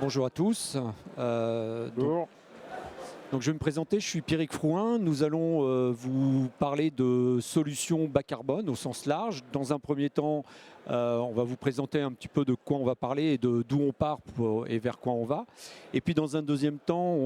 Bonjour à tous. Bonjour. Donc je vais me présenter, je suis Pierrick Frouin. Nous allons vous parler de solutions bas carbone au sens large. Dans un premier temps, on va vous présenter un petit peu de quoi on va parler et d'où on part et vers quoi on va. Et puis dans un deuxième temps,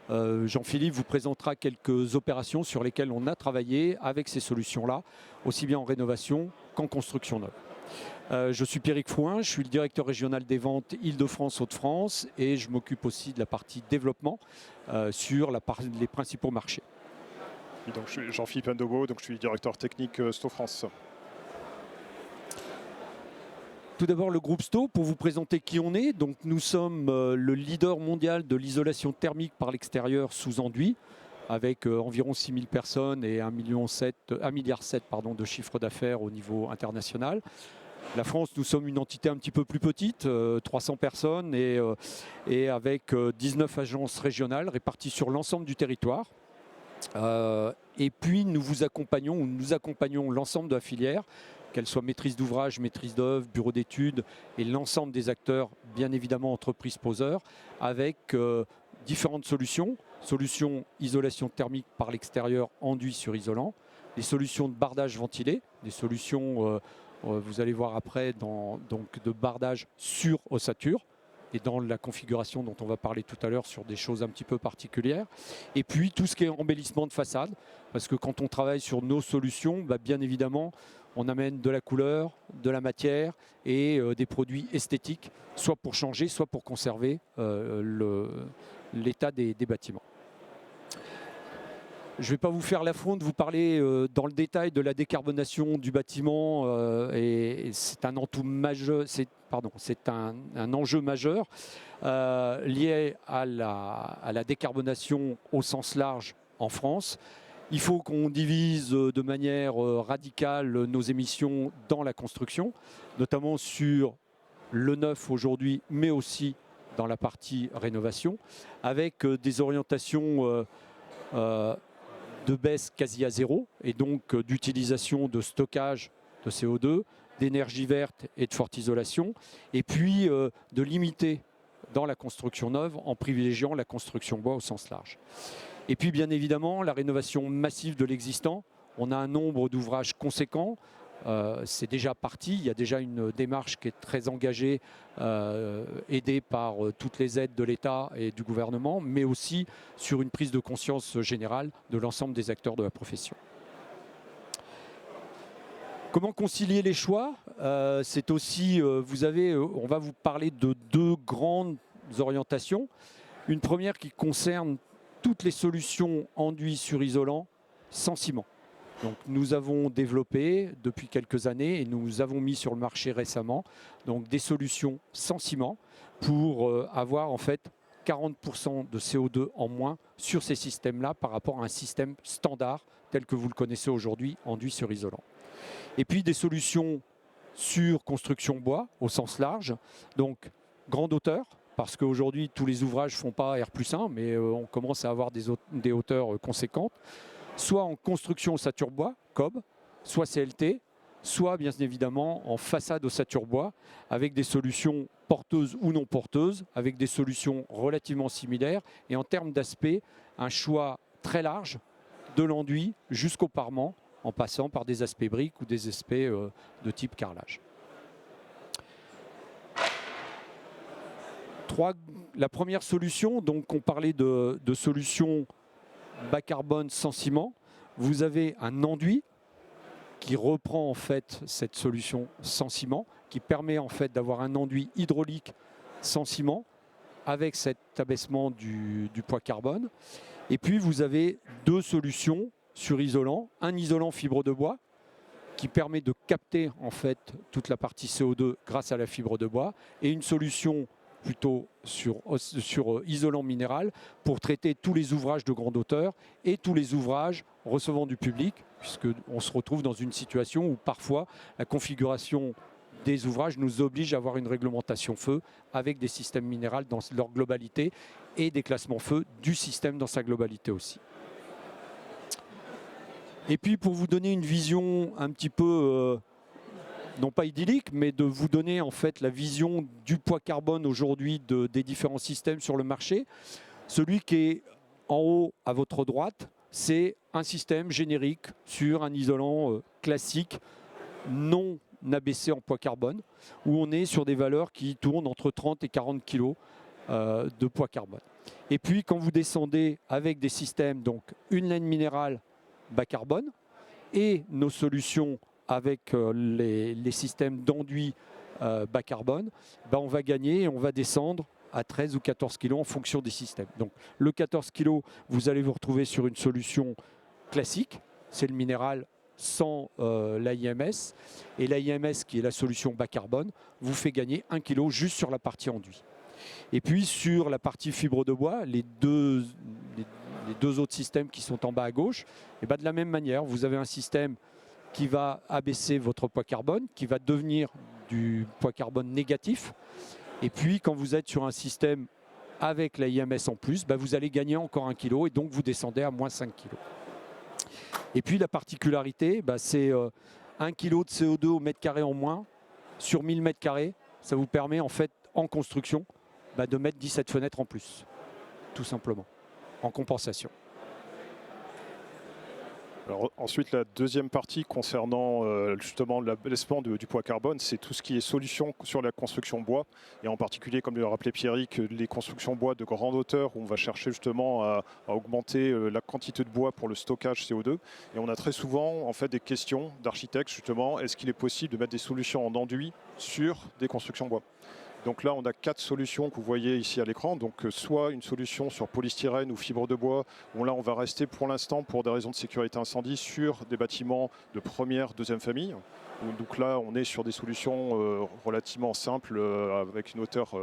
Jean-Philippe vous présentera quelques opérations sur lesquelles on a travaillé avec ces solutions-là, aussi bien en rénovation qu'en construction neuve. Je suis Pierrick Frouin, je suis le directeur régional des ventes Île-de-France-Hauts-de-France et je m'occupe aussi de la partie développement sur les principaux marchés. Et donc, je suis Jean-Philippe Ndogo, donc je suis directeur technique Sto France. Tout d'abord le groupe Sto, pour vous présenter qui on est. Donc, nous sommes le leader mondial de l'isolation thermique par l'extérieur sous enduit, avec environ 6 000 personnes et 1,7 milliard de chiffre d'affaires au niveau international. La France, nous sommes une entité un petit peu plus petite, 300 personnes et avec 19 agences régionales réparties sur l'ensemble du territoire. Et puis nous accompagnons l'ensemble de la filière, qu'elle soit maîtrise d'ouvrage, maîtrise d'œuvre, bureau d'études et l'ensemble des acteurs, bien évidemment entreprises poseurs, avec différentes solutions. Solutions isolation thermique par l'extérieur, enduit sur isolant, des solutions de bardage ventilé, des solutions vous allez voir après donc de bardage sur ossature et dans la configuration dont on va parler tout à l'heure sur des choses un petit peu particulières. Et puis tout ce qui est embellissement de façade, parce que quand on travaille sur nos solutions, bien évidemment, on amène de la couleur, de la matière et des produits esthétiques, soit pour changer, soit pour conserver l'état des bâtiments. Je ne vais pas vous faire l'affront de vous parler dans le détail de la décarbonation du bâtiment et c'est un enjeu majeur lié à la décarbonation au sens large en France. Il faut qu'on divise de manière radicale nos émissions dans la construction, notamment sur le neuf aujourd'hui, mais aussi dans la partie rénovation, avec des orientations de baisse quasi à zéro et donc d'utilisation de stockage de CO2, d'énergie verte et de forte isolation, et puis de limiter dans la construction neuve en privilégiant la construction bois au sens large. Et puis bien évidemment la rénovation massive de l'existant. On a un nombre d'ouvrages conséquents. C'est déjà parti, il y a déjà une démarche qui est très engagée, aidée par toutes les aides de l'État et du gouvernement, mais aussi sur une prise de conscience générale de l'ensemble des acteurs de la profession. Comment concilier les choix? C'est aussi, on va vous parler de deux grandes orientations. Une première qui concerne toutes les solutions enduits sur isolant sans ciment. Donc, nous avons développé depuis quelques années et nous avons mis sur le marché récemment donc, des solutions sans ciment pour avoir en fait 40% de CO2 en moins sur ces systèmes-là par rapport à un système standard tel que vous le connaissez aujourd'hui, enduit sur isolant. Et puis des solutions sur construction bois au sens large, donc grande hauteur, parce qu'aujourd'hui tous les ouvrages ne font pas R+1, mais on commence à avoir des hauteurs conséquentes, soit en construction ossature bois, COB, soit CLT, soit bien évidemment en façade ossature bois, avec des solutions porteuses ou non porteuses, avec des solutions relativement similaires, et en termes d'aspect, un choix très large de l'enduit jusqu'au parement, en passant par des aspects briques ou des aspects de type carrelage. La première solution, donc on parlait de solutions bas carbone sans ciment. Vous avez un enduit qui reprend en fait cette solution sans ciment, qui permet en fait d'avoir un enduit hydraulique sans ciment avec cet abaissement du poids carbone. Et puis vous avez deux solutions sur isolant, un isolant fibre de bois qui permet de capter en fait toute la partie CO2 grâce à la fibre de bois, et une solution plutôt sur isolant minéral pour traiter tous les ouvrages de grande hauteur et tous les ouvrages recevant du public, puisqu'on se retrouve dans une situation où parfois la configuration des ouvrages nous oblige à avoir une réglementation feu avec des systèmes minéraux dans leur globalité et des classements feu du système dans sa globalité aussi. Et puis pour vous donner une vision un petit peu non pas idyllique, mais de vous donner en fait la vision du poids carbone aujourd'hui des différents systèmes sur le marché. Celui qui est en haut à votre droite, c'est un système générique sur un isolant classique non abaissé en poids carbone, où on est sur des valeurs qui tournent entre 30 et 40 kg de poids carbone. Et puis quand vous descendez avec des systèmes, donc une laine minérale bas carbone et nos solutions avec les systèmes d'enduit bas carbone, on va gagner et on va descendre à 13 ou 14 kg en fonction des systèmes. Donc le 14 kg, vous allez vous retrouver sur une solution classique, c'est le minéral sans l'AIMS, et l'AIMS qui est la solution bas carbone vous fait gagner 1 kg juste sur la partie enduit. Et puis sur la partie fibre de bois, les deux autres systèmes qui sont en bas à gauche, et de la même manière, vous avez un système qui va abaisser votre poids carbone, qui va devenir du poids carbone négatif. Et puis quand vous êtes sur un système avec la IMS en plus, vous allez gagner encore 1 kg et donc vous descendez à moins 5 kg. Et puis la particularité, c'est 1 kg de CO2 au mètre carré en moins sur 1000 mètres carrés. Ça vous permet en fait en construction de mettre 17 fenêtres en plus, tout simplement, en compensation. Alors, ensuite, la deuxième partie concernant justement l'abaissement du poids carbone, c'est tout ce qui est solution sur la construction bois, et en particulier, comme le rappelait Pierrick, les constructions bois de grande hauteur, où on va chercher justement à augmenter la quantité de bois pour le stockage CO2. Et on a très souvent en fait des questions d'architectes justement, est-ce qu'il est possible de mettre des solutions en enduit sur des constructions bois? Donc là, on a 4 solutions que vous voyez ici à l'écran. Donc soit une solution sur polystyrène ou fibre de bois, où là, on va rester pour l'instant, pour des raisons de sécurité incendie, sur des bâtiments de première, deuxième famille. Donc là, on est sur des solutions relativement simples, avec une hauteur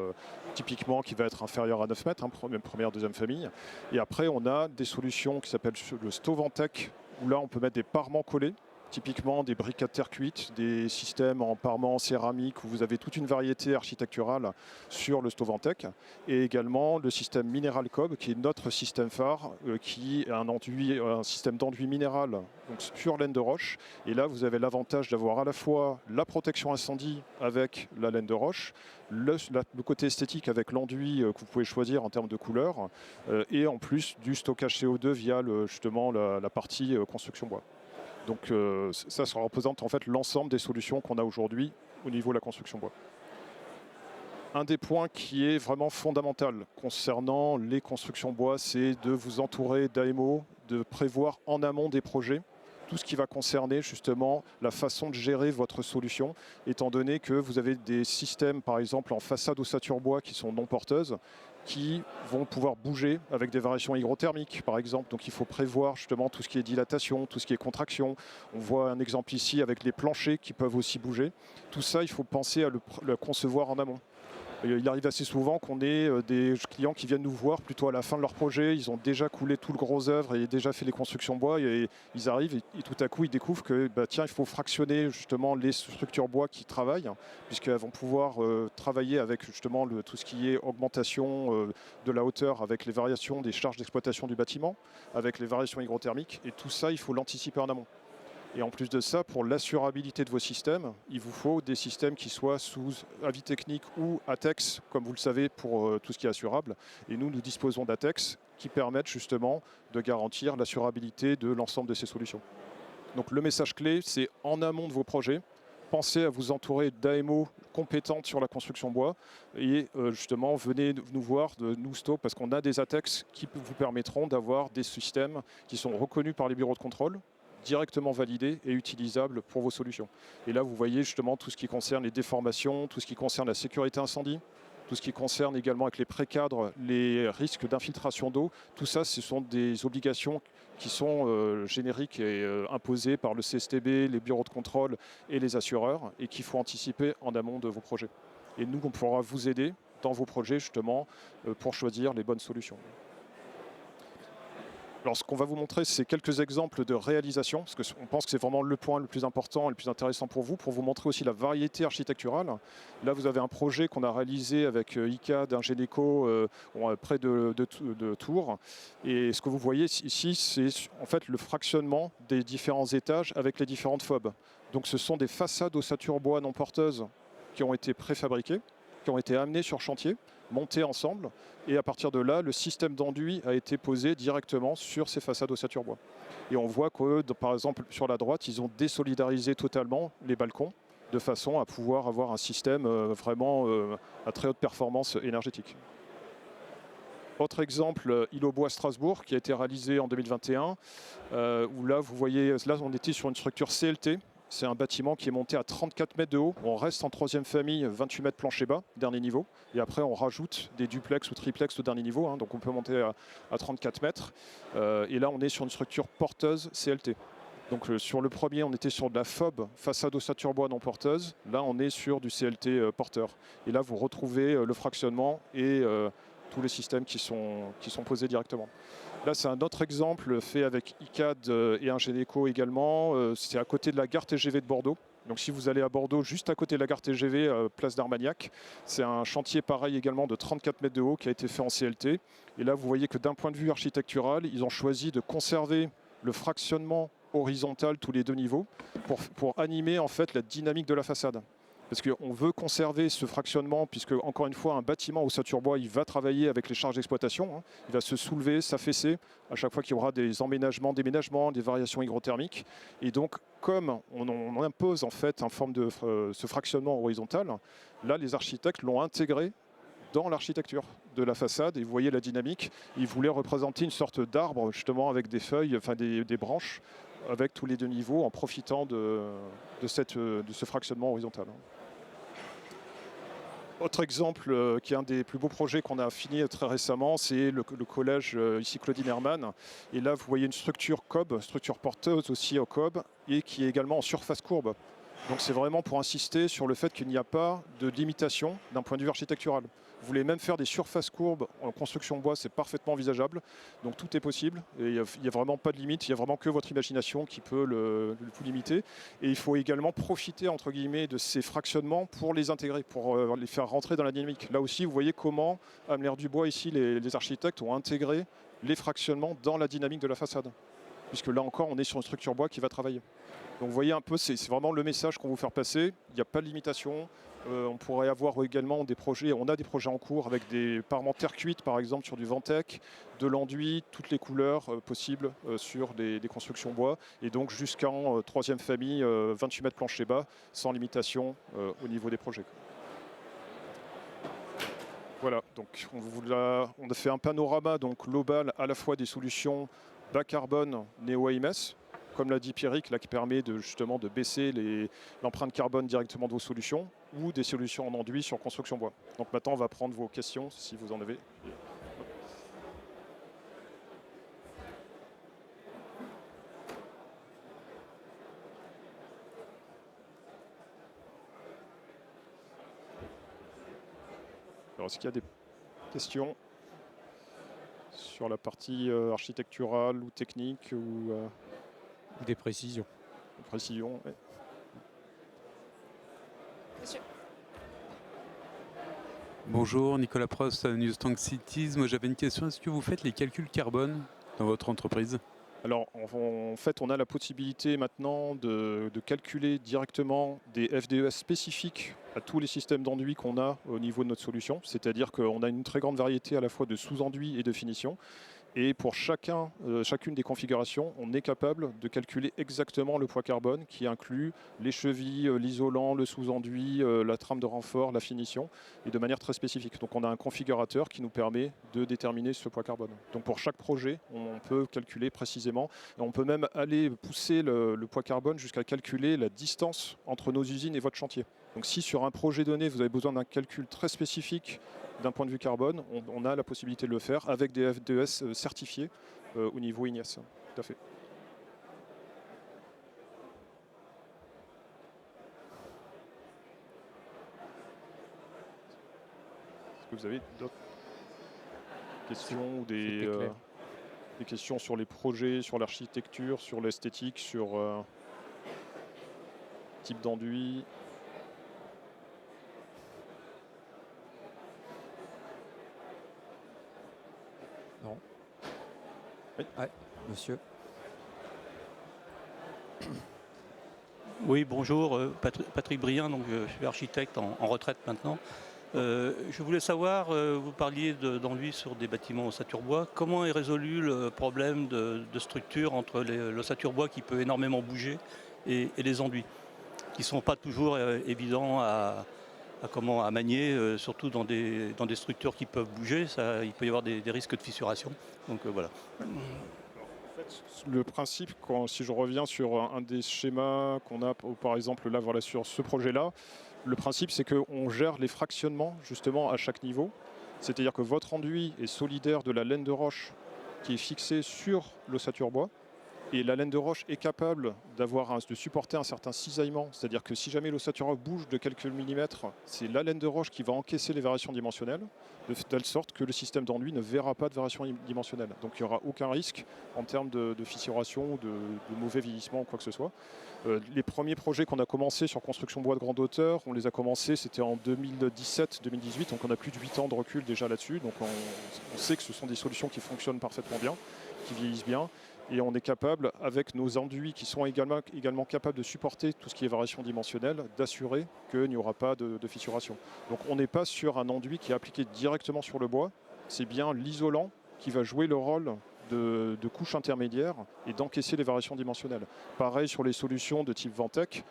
typiquement qui va être inférieure à 9 mètres, même première, deuxième famille. Et après, on a des solutions qui s'appellent le Stovantec, où là, on peut mettre des parements collés. Typiquement des briques à terre cuite, des systèmes en parement céramique où vous avez toute une variété architecturale sur le Stovantec, et également le système Mineral Cob qui est notre système phare, qui est un système d'enduit minéral donc sur laine de roche. Et là vous avez l'avantage d'avoir à la fois la protection incendie avec la laine de roche, le côté esthétique avec l'enduit que vous pouvez choisir en termes de couleur, et en plus du stockage CO2 via justement la partie construction bois. Donc ça représente en fait l'ensemble des solutions qu'on a aujourd'hui au niveau de la construction bois. Un des points qui est vraiment fondamental concernant les constructions bois, c'est de vous entourer d'AMO, de prévoir en amont des projets tout ce qui va concerner justement la façon de gérer votre solution, étant donné que vous avez des systèmes par exemple en façade ossature bois qui sont non porteuses, qui vont pouvoir bouger avec des variations hygrothermiques par exemple. Donc il faut prévoir justement tout ce qui est dilatation, tout ce qui est contraction. On voit un exemple ici avec les planchers qui peuvent aussi bouger. Tout ça, il faut penser à le concevoir en amont. Il arrive assez souvent qu'on ait des clients qui viennent nous voir plutôt à la fin de leur projet. Ils ont déjà coulé tout le gros œuvre et déjà fait les constructions bois. Et ils arrivent et tout à coup, ils découvrent que tiens, il faut fractionner justement les structures bois qui travaillent, puisqu'elles vont pouvoir travailler avec justement tout ce qui est augmentation de la hauteur, avec les variations des charges d'exploitation du bâtiment, avec les variations hygrothermiques. Et tout ça, il faut l'anticiper en amont. Et en plus de ça, pour l'assurabilité de vos systèmes, il vous faut des systèmes qui soient sous avis technique ou ATEX, comme vous le savez, pour tout ce qui est assurable. Et nous disposons d'ATEX qui permettent justement de garantir l'assurabilité de l'ensemble de ces solutions. Donc le message clé, c'est en amont de vos projets, pensez à vous entourer d'AMO compétentes sur la construction bois et justement venez nous voir de Nousto parce qu'on a des ATEX qui vous permettront d'avoir des systèmes qui sont reconnus par les bureaux de contrôle, directement validé et utilisable pour vos solutions. Et là, vous voyez justement tout ce qui concerne les déformations, tout ce qui concerne la sécurité incendie, tout ce qui concerne également avec les précadres, les risques d'infiltration d'eau. Tout ça, ce sont des obligations qui sont génériques et imposées par le CSTB, les bureaux de contrôle et les assureurs et qu'il faut anticiper en amont de vos projets. Et nous, on pourra vous aider dans vos projets justement pour choisir les bonnes solutions. Alors ce qu'on va vous montrer, c'est quelques exemples de réalisation, parce qu'on pense que c'est vraiment le point le plus important et le plus intéressant pour vous montrer aussi la variété architecturale. Là, vous avez un projet qu'on a réalisé avec ICAD, Ingénieco, près de Tours. Et ce que vous voyez ici, c'est en fait le fractionnement des différents étages avec les différentes FOB. Donc ce sont des façades ossature bois non porteuses qui ont été préfabriquées, qui ont été amenées sur chantier, montées ensemble, et à partir de là, le système d'enduit a été posé directement sur ces façades ossature bois. Et on voit que, par exemple, sur la droite, ils ont désolidarisé totalement les balcons, de façon à pouvoir avoir un système vraiment à très haute performance énergétique. Autre exemple, îlot bois Strasbourg, qui a été réalisé en 2021, où là, vous voyez, là, on était sur une structure CLT. C'est un bâtiment qui est monté à 34 mètres de haut. On reste en troisième famille, 28 mètres plancher bas, dernier niveau. Et après, on rajoute des duplex ou triplex au dernier niveau. Hein, donc on peut monter à 34 mètres. Et là, on est sur une structure porteuse CLT. Donc sur le premier, on était sur de la FOB, façade ossature bois non porteuse. Là, on est sur du CLT porteur. Et là, vous retrouvez le fractionnement et tous les systèmes qui sont posés directement. Là, c'est un autre exemple fait avec ICAD et Ingénieco également. C'est à côté de la gare TGV de Bordeaux. Donc si vous allez à Bordeaux, juste à côté de la gare TGV, place d'Armagnac, c'est un chantier pareil également de 34 mètres de haut qui a été fait en CLT. Et là, vous voyez que d'un point de vue architectural, ils ont choisi de conserver le fractionnement horizontal tous les deux niveaux pour animer en fait la dynamique de la façade. Parce qu'on veut conserver ce fractionnement, puisque, encore une fois, un bâtiment ossature bois, il va travailler avec les charges d'exploitation. Hein. Il va se soulever, s'affaisser, à chaque fois qu'il y aura des emménagements, déménagements, des variations hygrothermiques. Et donc, comme on impose en fait une forme de ce fractionnement horizontal, là, les architectes l'ont intégré dans l'architecture de la façade. Et vous voyez la dynamique. Ils voulaient représenter une sorte d'arbre, justement, avec des feuilles, enfin des branches, avec tous les deux niveaux, en profitant de ce fractionnement horizontal. Autre exemple, qui est un des plus beaux projets qu'on a fini très récemment, c'est le collège ici Claudine Hermann. Et là, vous voyez une structure COB, structure porteuse aussi au COB, et qui est également en surface courbe. Donc c'est vraiment pour insister sur le fait qu'il n'y a pas de limitation d'un point de vue architectural. Vous voulez même faire des surfaces courbes en construction bois, c'est parfaitement envisageable. Donc tout est possible. Et il n'y a vraiment pas de limite. Il n'y a vraiment que votre imagination qui peut vous limiter. Et il faut également profiter, entre guillemets, de ces fractionnements pour les intégrer, pour les faire rentrer dans la dynamique. Là aussi, vous voyez comment, à Amelère-Dubois, ici, les architectes ont intégré les fractionnements dans la dynamique de la façade. Puisque là encore, on est sur une structure bois qui va travailler. Donc vous voyez un peu, c'est vraiment le message qu'on veut faire passer. Il n'y a pas de limitation. On pourrait avoir également des projets, on a des projets en cours avec des parements terre cuite par exemple sur du Ventec, de l'enduit, toutes les couleurs possibles sur des constructions bois. Et donc jusqu'en troisième famille, 28 mètres plancher bas, sans limitation au niveau des projets. Voilà, donc on a fait un panorama donc global à la fois des solutions bas carbone néo-AMS, comme l'a dit Pierrick, là, qui permet justement de baisser l'empreinte carbone directement de vos solutions, ou des solutions en enduit sur construction bois. Donc maintenant, on va prendre vos questions, si vous en avez. Alors, est-ce qu'il y a des questions sur la partie architecturale ou technique ou des précisions. Précision, ouais. Monsieur. Bonjour, Nicolas Prost, News Tank Cities. Moi j'avais une question, est-ce que vous faites les calculs carbone dans votre entreprise ? Alors en fait on a la possibilité maintenant de calculer directement des FDES spécifiques à tous les systèmes d'enduit qu'on a au niveau de notre solution. C'est-à-dire qu'on a une très grande variété à la fois de sous-enduits et de finitions. Et pour chacune des configurations, on est capable de calculer exactement le poids carbone qui inclut les chevilles, l'isolant, le sous-enduit, la trame de renfort, la finition, et de manière très spécifique. Donc on a un configurateur qui nous permet de déterminer ce poids carbone. Donc pour chaque projet, on peut calculer précisément, et on peut même aller pousser le poids carbone jusqu'à calculer la distance entre nos usines et votre chantier. Donc si sur un projet donné, vous avez besoin d'un calcul très spécifique d'un point de vue carbone, on a la possibilité de le faire avec des FDES certifiés au niveau IGNIS. Tout à fait. Est-ce que vous avez d'autres questions ou des... Des questions sur les projets, sur l'architecture, sur l'esthétique, sur type d'enduit. Non. Oui. Ouais, monsieur. Oui, bonjour, Patrick Brien, donc je suis architecte en retraite maintenant. Je voulais savoir, vous parliez d'enduit sur des bâtiments ossature bois. Comment est résolu le problème de structure entre l'ossature bois qui peut énormément bouger et les enduits, qui ne sont pas toujours évidents à manier, surtout dans des structures qui peuvent bouger. Il peut y avoir des risques de fissuration. Donc voilà. Le principe, si je reviens sur un des schémas qu'on a, par exemple là, voilà, sur ce projet-là, le principe c'est qu'on gère les fractionnements justement à chaque niveau. C'est-à-dire que votre enduit est solidaire de la laine de roche qui est fixée sur l'ossature bois. Et la laine de roche est capable de supporter un certain cisaillement. C'est-à-dire que si jamais l'ossature bouge de quelques millimètres, c'est la laine de roche qui va encaisser les variations dimensionnelles, de telle sorte que le système d'enduit ne verra pas de variation dimensionnelle. Donc il n'y aura aucun risque en termes de fissuration, de mauvais vieillissement ou quoi que ce soit. Les premiers projets qu'on a commencé sur construction bois de grande hauteur, on les a commencés, c'était en 2017-2018, donc on a plus de 8 ans de recul déjà là-dessus. Donc on sait que ce sont des solutions qui fonctionnent parfaitement bien, qui vieillissent bien. Et on est capable, avec nos enduits qui sont également capables de supporter tout ce qui est variation dimensionnelle, d'assurer qu'il n'y aura pas de fissuration. Donc on n'est pas sur un enduit qui est appliqué directement sur le bois, c'est bien l'isolant qui va jouer le rôle de couche intermédiaire et d'encaisser les variations dimensionnelles. Pareil sur les solutions de type Ventec.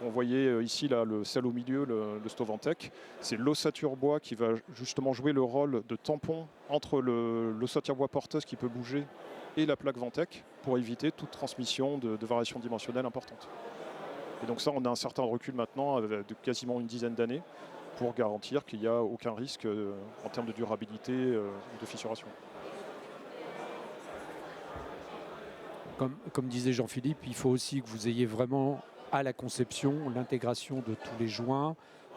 On voyait ici là, celle au milieu, le Stovantec. C'est l'ossature bois qui va justement jouer le rôle de tampon entre l'ossature bois porteuse qui peut bouger et la plaque Ventec pour éviter toute transmission de variations dimensionnelles importantes. Et donc ça, on a un certain recul maintenant de quasiment une dizaine d'années pour garantir qu'il n'y a aucun risque en termes de durabilité ou de fissuration. Comme disait Jean-Philippe, il faut aussi que vous ayez vraiment à la conception l'intégration de tous les joints,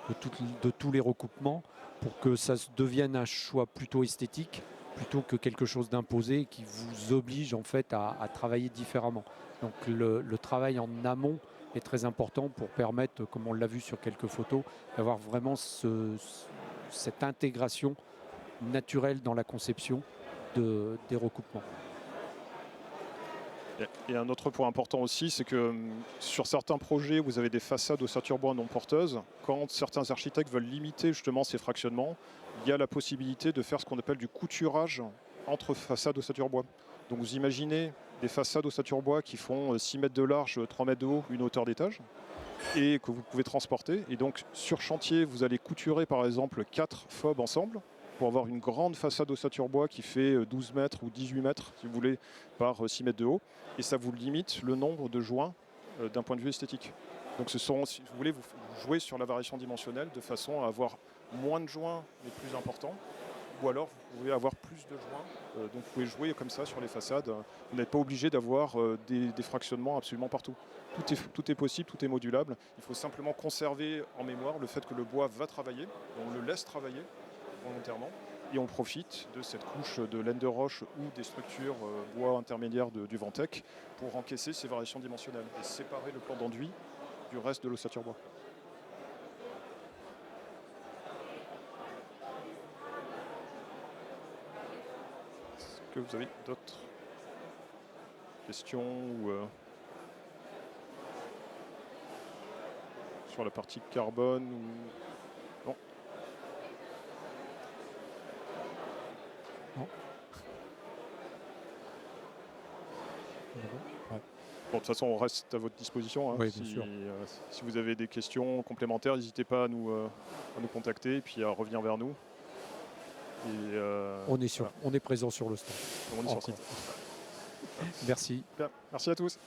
de tous les recoupements, pour que ça devienne un choix plutôt esthétique, plutôt que quelque chose d'imposé qui vous oblige en fait à travailler différemment. Donc le travail en amont est très important pour permettre, comme on l'a vu sur quelques photos, d'avoir vraiment cette intégration naturelle dans la conception des recoupements. Et un autre point important aussi, c'est que sur certains projets, vous avez des façades ossature bois non porteuses. Quand certains architectes veulent limiter justement ces fractionnements, il y a la possibilité de faire ce qu'on appelle du couturage entre façades ossature bois. Donc vous imaginez des façades ossature bois qui font 6 mètres de large, 3 mètres de haut, une hauteur d'étage, et que vous pouvez transporter. Et donc sur chantier, vous allez couturer par exemple 4 FOB ensemble, pour avoir une grande façade ossature bois qui fait 12 mètres ou 18 mètres, si vous voulez, par 6 mètres de haut. Et ça vous limite le nombre de joints d'un point de vue esthétique. Donc si vous voulez, vous jouez sur la variation dimensionnelle de façon à avoir moins de joints mais plus importants. Ou alors vous pouvez avoir plus de joints. Donc vous pouvez jouer comme ça sur les façades. Vous n'êtes pas obligé d'avoir des fractionnements absolument partout. Tout est possible, tout est modulable. Il faut simplement conserver en mémoire le fait que le bois va travailler. On le laisse travailler volontairement et on profite de cette couche de laine de roche ou des structures bois intermédiaires du Ventec pour encaisser ces variations dimensionnelles et séparer le plan d'enduit du reste de l'ossature bois. Est-ce que vous avez d'autres questions ou sur la partie carbone ou... Non. Non. Ouais. Bon, de toute façon, on reste à votre disposition. Hein. Oui, bien sûr. Si vous avez des questions complémentaires, n'hésitez pas à nous contacter et puis à revenir vers nous. Et, Voilà. On est présent sur le stand. On est sur site. Merci. Bien. Merci à tous.